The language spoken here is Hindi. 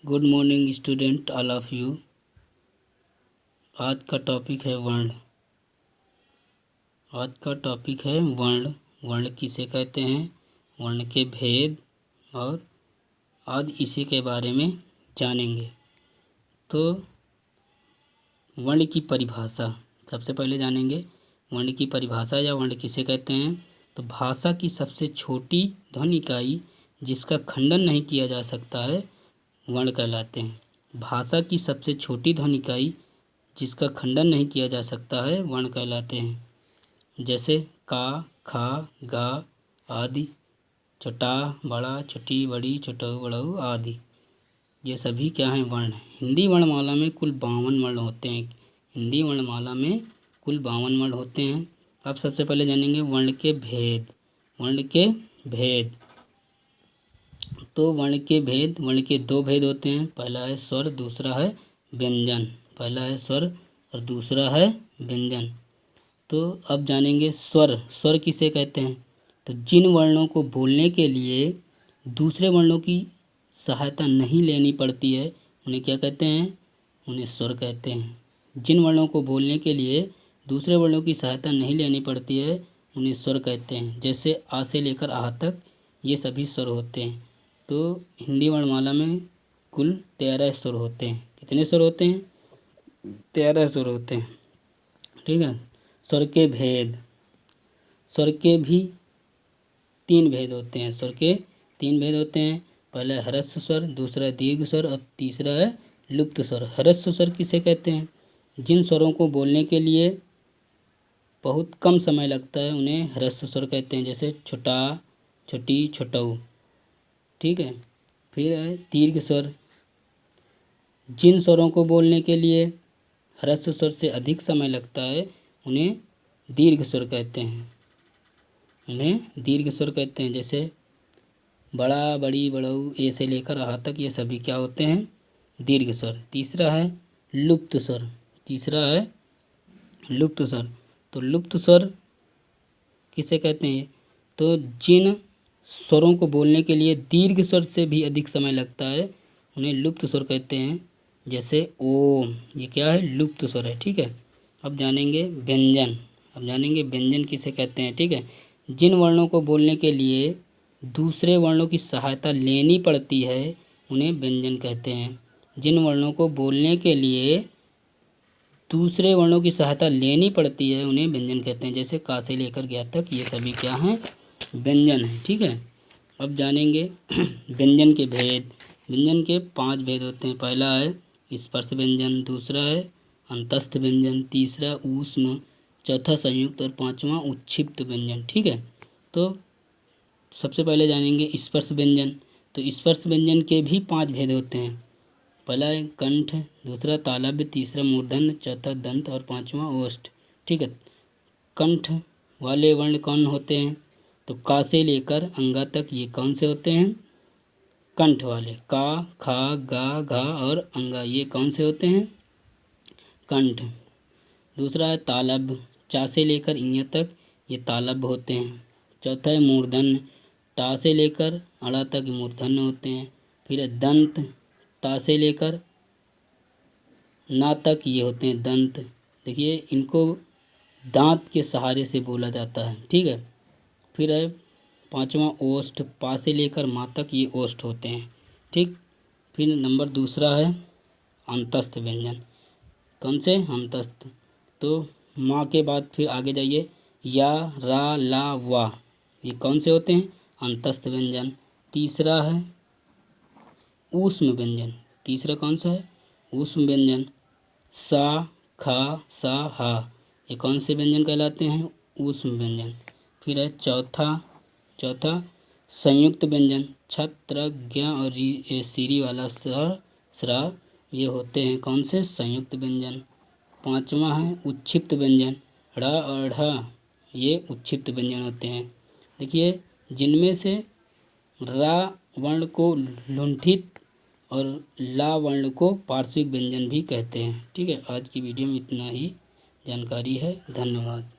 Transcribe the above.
Good morning student all of you. आज का टॉपिक है वर्ण। आज का टॉपिक है वर्ण। वर्ण किसे कहते हैं, वर्ण के भेद, और आज इसी के बारे में जानेंगे। तो वर्ण की परिभाषा सबसे पहले जानेंगे। वर्ण की परिभाषा या वर्ण किसे कहते हैं, तो भाषा की सबसे छोटी ध्वनि इकाई जिसका खंडन नहीं किया जा सकता है वर्ण कहलाते हैं। भाषा की सबसे छोटी ध्वनि इकाई जिसका खंडन नहीं किया जा सकता है वर्ण कहलाते हैं। जैसे का, खा, गा आदि, छोटा, बड़ा, छोटी, बड़ी, छोटऊ, बड़ऊ आदि, ये सभी क्या हैं, वर्ण। हिंदी वर्णमाला में कुल 52 वर्ण होते हैं। हिंदी वर्णमाला में कुल 52 वर्ण होते हैं। अब सबसे पहले जानेंगे वर्ण के भेद। वर्ण के भेद, तो वर्ण के भेद, वर्ण के दो भेद होते हैं। पहला है स्वर, दूसरा है व्यंजन। पहला है स्वर और दूसरा है व्यंजन। तो अब जानेंगे स्वर। स्वर किसे कहते हैं, तो जिन वर्णों को बोलने के लिए दूसरे वर्णों की सहायता नहीं लेनी पड़ती है उन्हें क्या कहते हैं, उन्हें स्वर कहते हैं। जिन वर्णों को बोलने के लिए दूसरे वर्णों की सहायता नहीं लेनी पड़ती है उन्हें स्वर कहते हैं। जैसे आ से लेकर आ तक ये सभी स्वर होते हैं। तो हिंदी वर्णमाला में कुल 13 स्वर होते हैं। कितने स्वर होते हैं, 13 स्वर होते हैं। ठीक है। स्वर के भेद, स्वर के भी 3 भेद होते हैं। स्वर के 3 भेद होते हैं। पहला है ह्रस्व स्वर, दूसरा दीर्घ स्वर और तीसरा है लुप्त स्वर। ह्रस्व स्वर किसे कहते हैं, जिन स्वरों को बोलने के लिए बहुत कम समय लगता है उन्हें ह्रस्व स्वर कहते हैं। जैसे छोटा, छोटी, छोटऊ। ठीक है। फिर है दीर्घ स्वर, जिन स्वरों को बोलने के लिए ह्रस्व स्वर से अधिक समय लगता है उन्हें दीर्घ स्वर कहते हैं। उन्हें दीर्घ स्वर कहते हैं। जैसे बड़ा, बड़ी, बड़ऊ, ए से लेकर आ तक ये सभी क्या होते हैं, दीर्घ स्वर। तीसरा है लुप्त स्वर। तीसरा है लुप्त स्वर। तो लुप्त स्वर किसे कहते हैं, तो जिन स्वरों को बोलने के लिए दीर्घ स्वर से भी अधिक समय लगता है उन्हें लुप्त स्वर कहते हैं। जैसे ओम, ये क्या है, लुप्त स्वर है। ठीक है। अब जानेंगे व्यंजन। अब जानेंगे व्यंजन किसे कहते हैं। ठीक है। जिन वर्णों को बोलने के लिए दूसरे वर्णों की सहायता लेनी पड़ती है उन्हें व्यंजन कहते हैं। जिन वर्णों को बोलने के लिए दूसरे वर्णों की सहायता लेनी पड़ती है उन्हें व्यंजन कहते हैं। जैसे का से लेकर गया तक ये सभी क्या हैं, व्यंजन है। ठीक है। अब जानेंगे व्यंजन के भेद। व्यंजन के 5 भेद होते हैं। पहला है स्पर्श व्यंजन, दूसरा है अंतस्थ व्यंजन, तीसरा ऊष्म, चौथा संयुक्त और पांचवा उच्छिष्ट व्यंजन। ठीक है। तो सबसे पहले जानेंगे स्पर्श व्यंजन। तो स्पर्श व्यंजन के भी 5 भेद होते हैं। पहला है कंठ, दूसरा तालव्य, तीसरा मूर्धन्य, चौथा दंत और पांचवा ओष्ठ। ठीक है। कंठ वाले वर्ण कौन होते हैं, तो का से लेकर अंगा तक ये कौन से होते हैं, कंठ वाले। का, खा, गा, घा और अंगा ये कौन से होते हैं, कंठ। दूसरा है तालव्य, चा से लेकर इया तक ये तालव्य होते हैं। चौथा है मूर्धन्य, टा से लेकर अड़ा तक मूर्धन्य होते हैं। फिर है दंत, ता से लेकर ना तक ये होते हैं दंत। देखिए इनको दांत के सहारे से बोला जाता है। ठीक है। फिर है पांचवा ओष्ठ, पा से लेकर माँ तक ये ओष्ठ होते हैं। ठीक। फिर नंबर दूसरा है अंतस्थ व्यंजन। कौन से, अंतस्थ। तो माँ के बाद फिर आगे जाइए, या, रा, ला, वा, ये कौन से होते हैं, अंतस्थ व्यंजन। तीसरा है ऊष्म व्यंजन। तीसरा कौन सा है, ऊष्म व्यंजन। सा, खा, सा, हा, ये कौन से व्यंजन कहलाते हैं, ऊष्म व्यंजन। फिर है चौथा संयुक्त व्यंजन। छत्र, ज्ञ और सीरी वाला स्रा ये होते हैं कौन से, संयुक्त व्यंजन। पांचवा है उच्छिष्ट व्यंजन। ढ़ और ढ ये उच्छिष्ट व्यंजन होते हैं। देखिए जिनमें से रा वर्ण को लुंठित और ला वर्ण को पार्श्विक व्यंजन भी कहते हैं। ठीक है। आज की वीडियो में इतना ही जानकारी है। धन्यवाद।